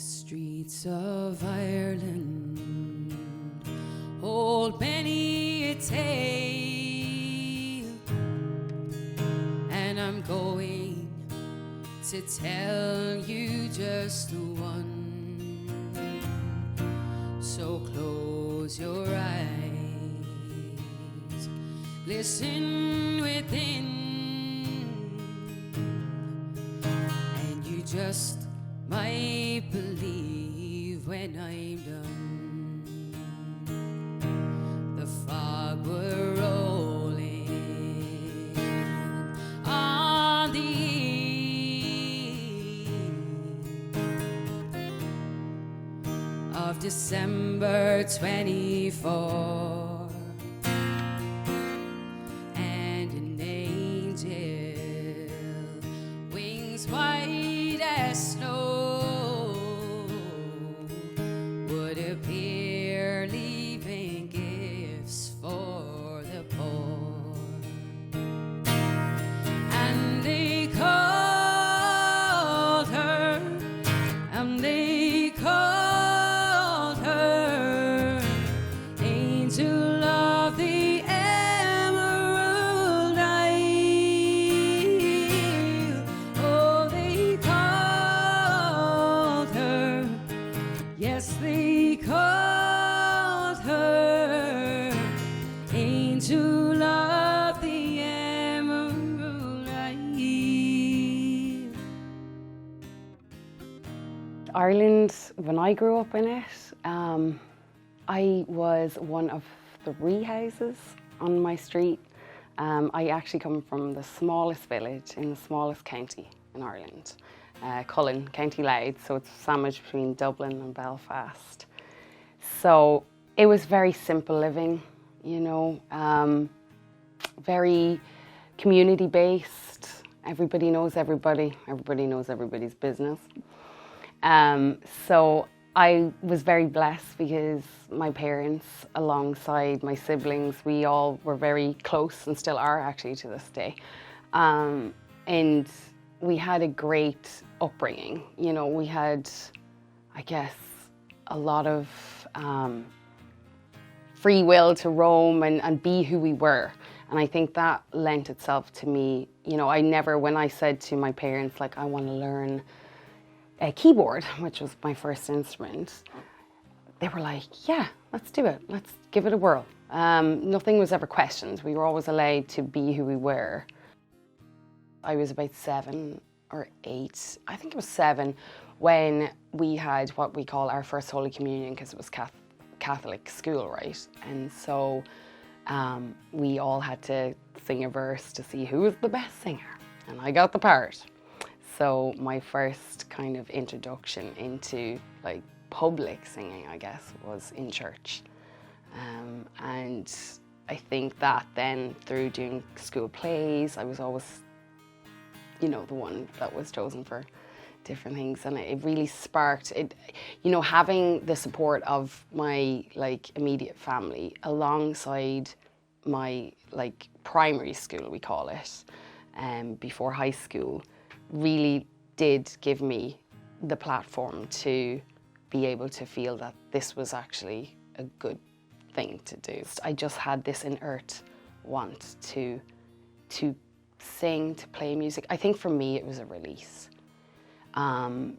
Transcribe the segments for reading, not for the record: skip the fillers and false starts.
Streets of Ireland hold many a tale, and I'm going to tell you just one. So close your eyes, listen within, and you just might believe when I'm done. The fog were rolling on the eve of December 24, and an angel, wings white as snow, appear, leaving gifts for the poor. And they called her, and they called her Angel of the Emerald Isle. Oh, they called her, yes, they called her Angel of the Emerald Isle. Ireland, when I grew up in it, I was one of 3 houses on my street. I actually come from the smallest village in the smallest county in Ireland. Cullen, County Louth, so it's sandwiched between Dublin and Belfast. So it was very simple living, you know, very community-based. Everybody knows everybody. Everybody knows everybody's business. So I was very blessed because my parents, alongside my siblings, we all were very close and still are actually to this day. And we had a great upbringing. You know, we had, I guess, a lot of free will to roam and be who we were. And I think that lent itself to me. You know, I never, when I said to my parents, like, I want to learn a keyboard, which was my first instrument, they were like, yeah, let's do it. Let's give it a whirl. Nothing was ever questioned. We were always allowed to be who we were. I was about 7 or 8, I think it was 7, when we had what we call our first Holy Communion, because it was Catholic school, right? And so we all had to sing a verse to see who was the best singer, and I got the part. So my first kind of introduction into like public singing, I guess, was in church. And I think that then through doing school plays, I was always, you know, the one that was chosen for different things, and it really sparked it, you know, having the support of my like immediate family alongside my like primary school, we call it, before high school, really did give me the platform to be able to feel that this was actually a good thing to do. I just had this inert want to sing, to play music. I think for me it was a release,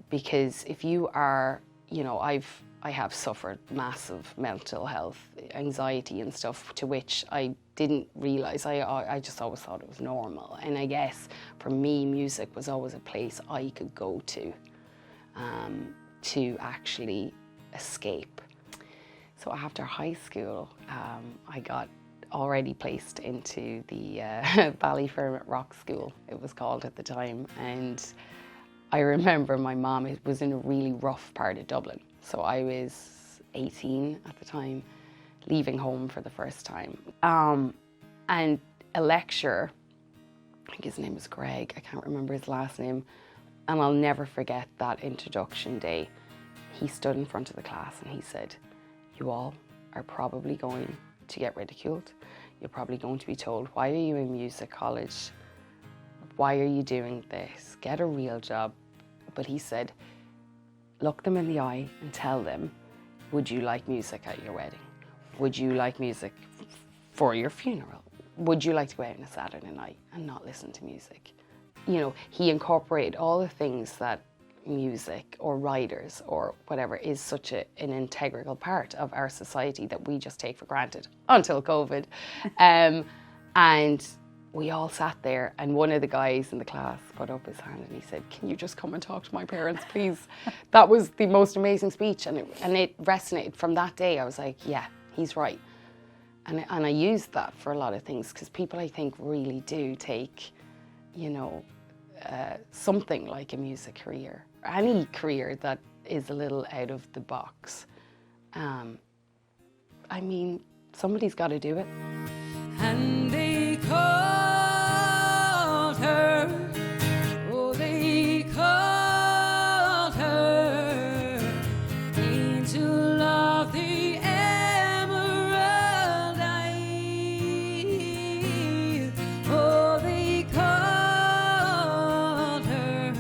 because if you are, you know, I have suffered massive mental health, anxiety and stuff, to which I didn't realise. I just always thought it was normal. And I guess for me, music was always a place I could go to actually escape. So after high school, I got already placed into the Ballyfermot Rock School, it was called at the time. And I remember my mom was in a really rough part of Dublin. So I was 18 at the time, leaving home for the first time. And a lecturer, I think his name was Greg, I can't remember his last name, and I'll never forget that introduction day. He stood in front of the class and he said, "You all are probably going to get ridiculed. You're probably going to be told, why are you in music college? Why are you doing this? Get a real job." But he said, look them in the eye and tell them, would you like music at your wedding? Would you like music for your funeral? Would you like to go out on a Saturday night and not listen to music? You know, he incorporated all the things that music or writers or whatever is such an integral part of our society that we just take for granted until COVID. And we all sat there, and one of the guys in the class put up his hand and he said, can you just come and talk to my parents, please? That was the most amazing speech, and it resonated from that day. I was like, yeah, he's right. And I used that for a lot of things, because people, I think, really do take, you know, something like a music career, or any career that is a little out of the box. I mean, somebody's got to do it. And they called her, oh, they called her angel of the emerald eyes. Oh, they called her,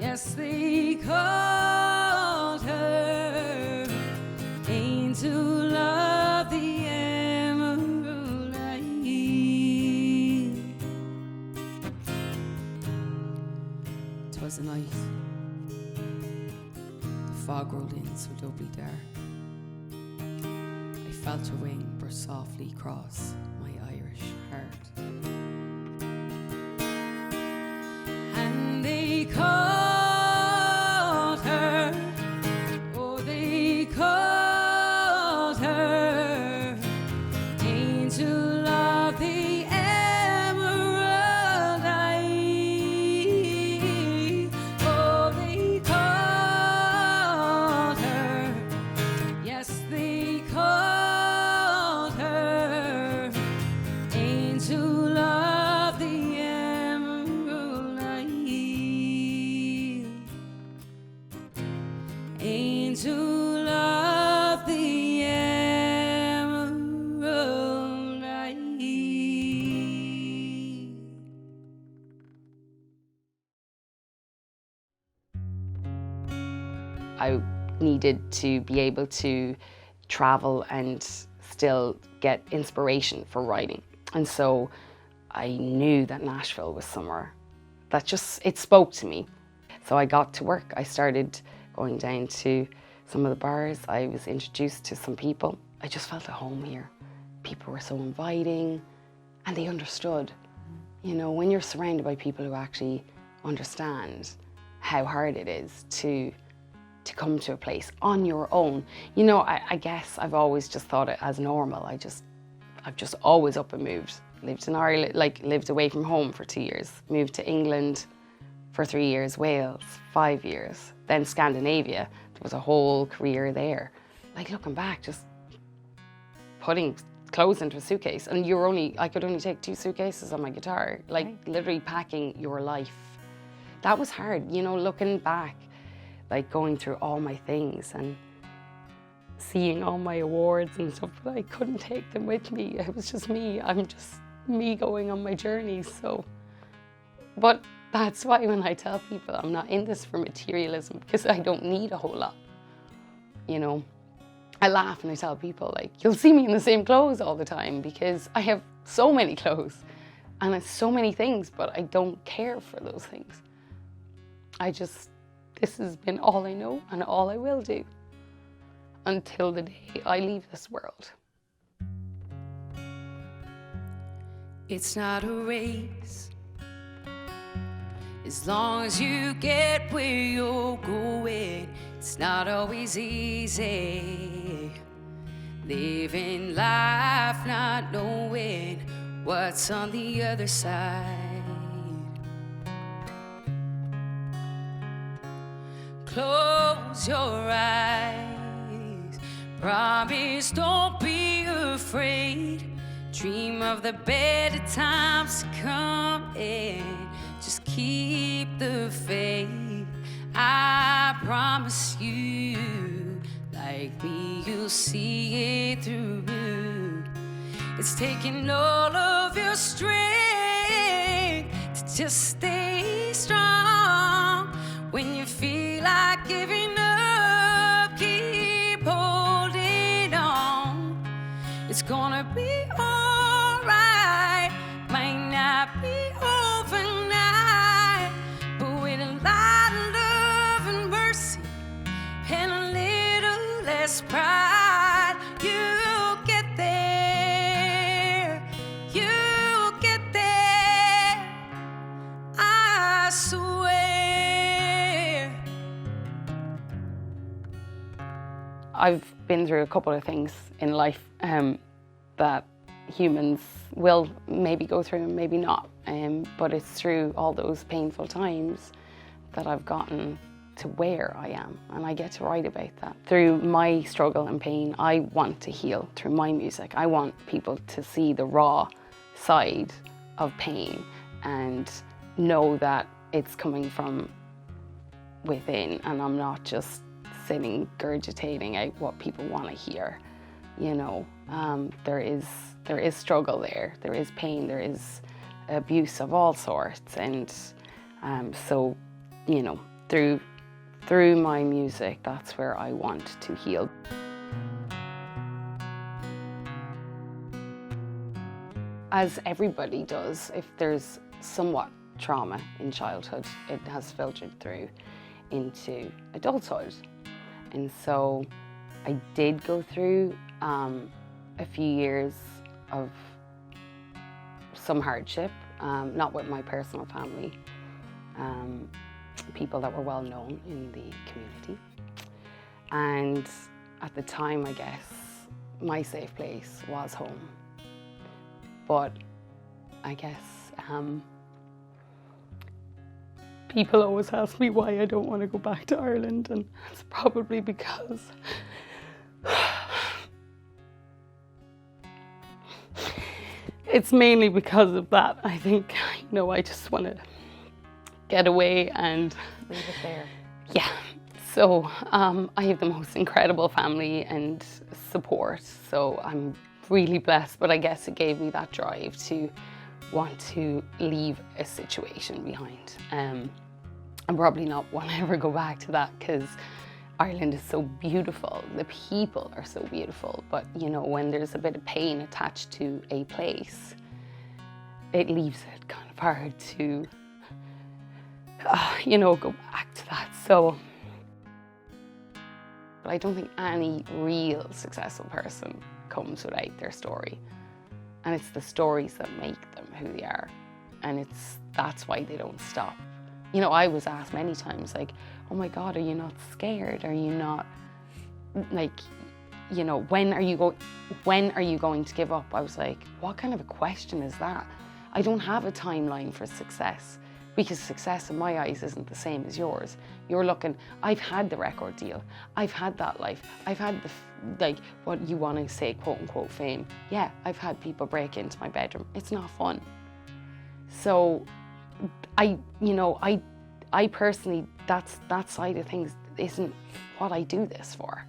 yes, they called her angel of the emerald eyes. 'Twas a night, the fog rolled in so doubly dark. I felt her wing burst softly across my Irish heart. And they called her, oh, they called her angel of the emerald eyes. Oh, they called her, yes, they called her angel of the emerald eyes. Angel of the emerald eyes. I needed to be able to travel and still get inspiration for writing. And so I knew that Nashville was somewhere that it spoke to me. So I got to work. I started going down to some of the bars. I was introduced to some people. I just felt at home here. People were so inviting and they understood. You know, when you're surrounded by people who actually understand how hard it is to come to a place on your own. You know, I guess I've always just thought it as normal. I've just always up and moved. Lived in Ireland, lived away from home for 2 years. Moved to England for 3 years, Wales, 5 years. Then Scandinavia, there was a whole career there. Like, looking back, just putting clothes into a suitcase, and I could only take 2 suitcases on my guitar, like literally packing your life. That was hard, you know, looking back, like going through all my things and seeing all my awards and stuff, but I couldn't take them with me. It was just me. I'm just me going on my journey, so. But that's why when I tell people I'm not in this for materialism, because I don't need a whole lot, you know. I laugh and I tell people, like, you'll see me in the same clothes all the time because I have so many clothes and it's so many things, but I don't care for those things. This has been all I know and all I will do until the day I leave this world. It's not a race, as long as you get where you're going. It's not always easy, living life not knowing what's on the other side. Close your eyes, promise don't be afraid. Dream of the better times to come and just keep the faith. I promise you, like me, you'll see it through. It's taking all of your strength to just stay strong when you feel like giving up. I've been through a couple of things in life that humans will maybe go through and maybe not. But it's through all those painful times that I've gotten to where I am, and I get to write about that. Through my struggle and pain, I want to heal through my music. I want people to see the raw side of pain and know that it's coming from within, and I'm not just sitting gurgitating out what people want to hear. You know, there is struggle there. There is pain. There is abuse of all sorts, and so, you know, through my music, that's where I want to heal. As everybody does, if there's somewhat trauma in childhood, it has filtered through into adulthood. And so I did go through a few years of some hardship, not with my personal family, people that were well known in the community. And at the time, I guess, my safe place was home. But I guess people always ask me why I don't want to go back to Ireland, and it's probably because it's mainly because of that. I think, you know, I just want to get away and leave it there. Yeah. So I have the most incredible family and support. So I'm really blessed, but I guess it gave me that drive to want to leave a situation behind. I'm probably not want to ever go back to that, because Ireland is so beautiful. The people are so beautiful. But, you know, when there's a bit of pain attached to a place, it leaves it kind of hard to, you know, go back to that. So, but I don't think any real successful person comes without their story. And it's the stories that make them who they are. And that's why they don't stop. You know, I was asked many times, like, oh my God, are you not scared? Are you not, like, you know, when are you going to give up? I was like, what kind of a question is that? I don't have a timeline for success, because success in my eyes isn't the same as yours. You're looking, I've had the record deal. I've had that life. I've had like, what you want to say, quote unquote, fame. Yeah, I've had people break into my bedroom. It's not fun. So I personally, that side of things isn't what I do this for.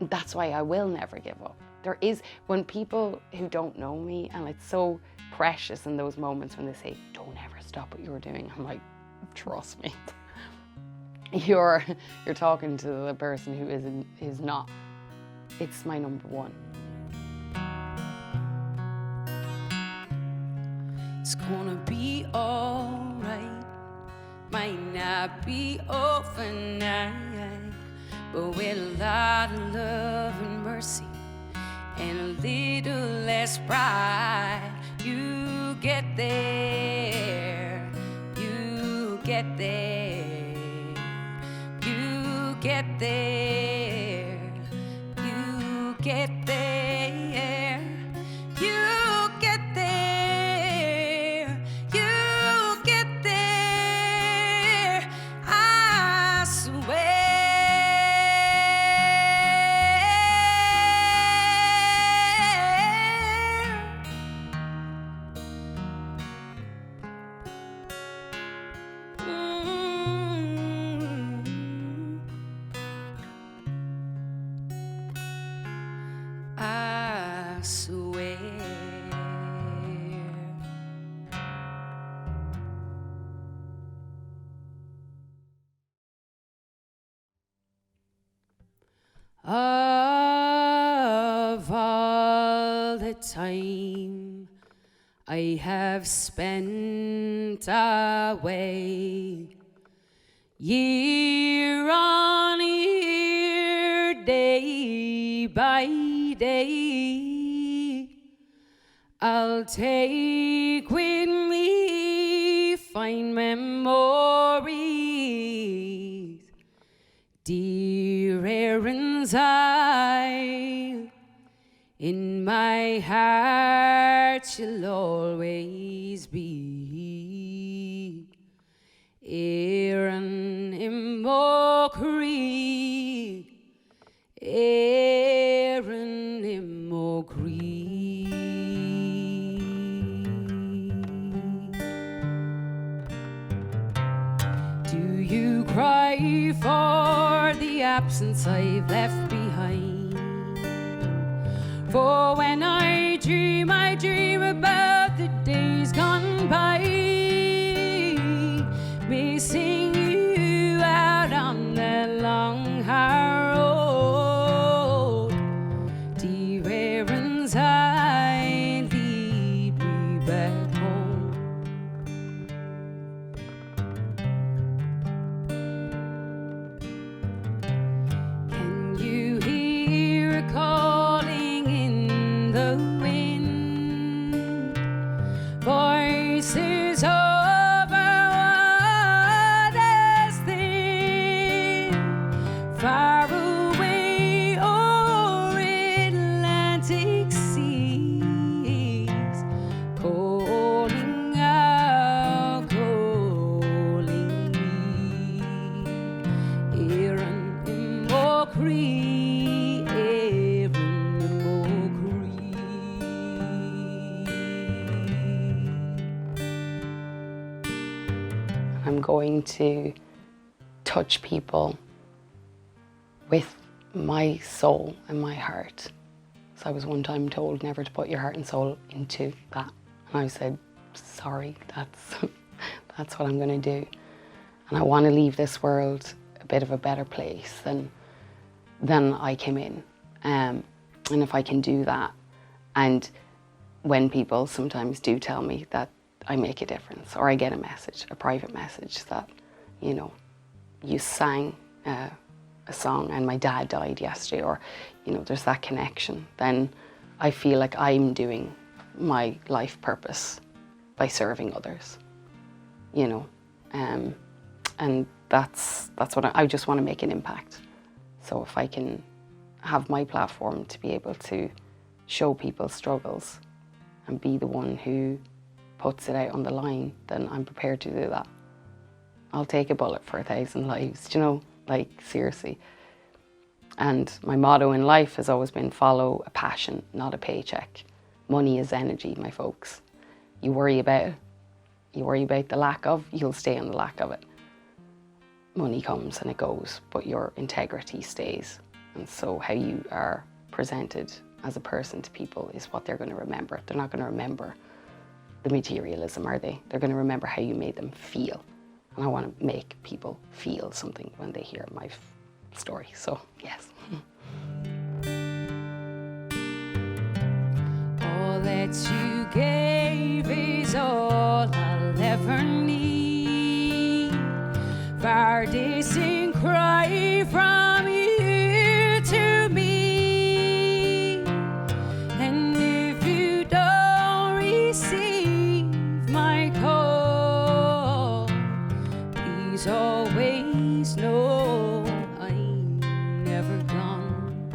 That's why I will never give up. There is, when people who don't know me, and it's so precious in those moments when they say, don't ever stop what you're doing. I'm like, trust me. You're talking to the person who is not. It's my number one. It's gonna be alright. Might not be overnight, but with a lot of love and mercy and a little less pride, you get there. You get there. You get there. You get there. You get there. You get there. I swear. I swear. Of all the time I have spent away, year on year, day by day, I'll take with me fine memories, dear errands I In my heart you'll always be. Éireann imó crí, Éireann imó crí. Do you cry for the absence I've left behind? For when I dream about the days gone by, missing you out on that long hard road. Dear Éireann's I lead me back home. Can you hear a calling in the wind? Voices over waters thin, far away o'er Atlantic seas, calling out, calling me. Éireann imó crí, Éireann imó crí. I'm going to touch people with my soul and my heart. So I was one time told never to put your heart and soul into that. And I said, sorry, that's what I'm going to do. And I want to leave this world a bit of a better place than I came in. And if I can do that, and when people sometimes do tell me that I make a difference, or I get a message, a private message that, you know, you sang a song and my dad died yesterday, or, you know, there's that connection, then I feel like I'm doing my life purpose by serving others, you know. And that's what I just want to make an impact. So if I can have my platform to be able to show people's struggles and be the one who puts it out on the line, then I'm prepared to do that. I'll take a bullet for 1,000 lives, you know, like seriously. And my motto in life has always been follow a passion, not a paycheck. Money is energy, my folks. You worry about it, you worry about the lack of, you'll stay on the lack of it. Money comes and it goes, but your integrity stays. And so how you are presented as a person to people is what they're going to remember. They're not going to remember the materialism, are they? They're going to remember how you made them feel. And I want to make people feel something when they hear my story. So, yes. All that you gave is all I'll ever need. Far distant cry from you to me. And if you don't receive my call, please always know I'm never gone.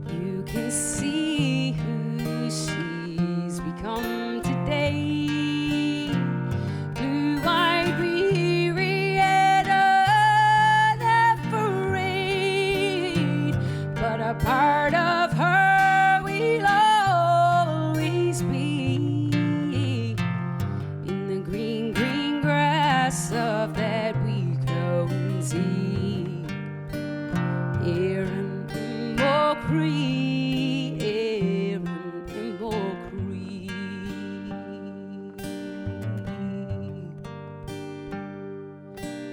You can see who she's become today. Blue-eyed, weary, and unafraid. But a part of her will always be in the green, green grass of that weak known sea. Éireann imó crí, Éireann imó crí.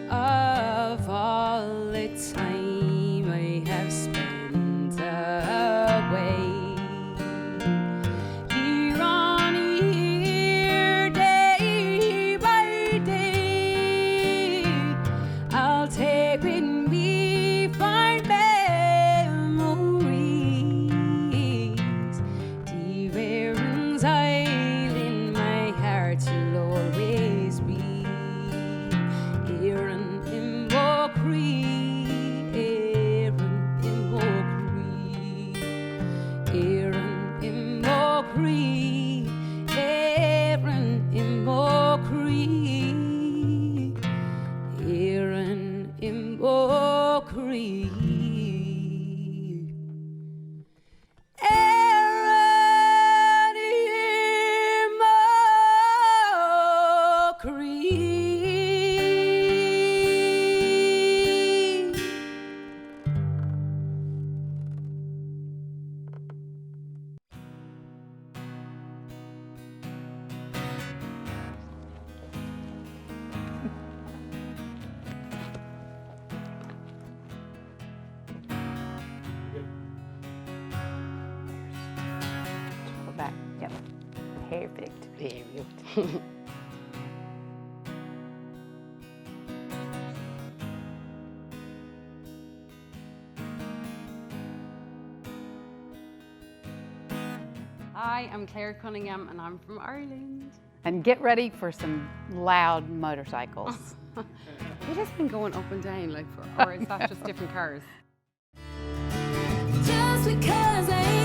Of all the time I have spent away, year on year, day by day, I'll take with me fond memories. Dear Éireann's isle in my heart you'll always be. Éireann imó Perfect. Very good. Hi, I'm Clare Cunningham and I'm from Ireland. And get ready for some loud motorcycles. It has been going up and down, like, or is that just different cars? Just because I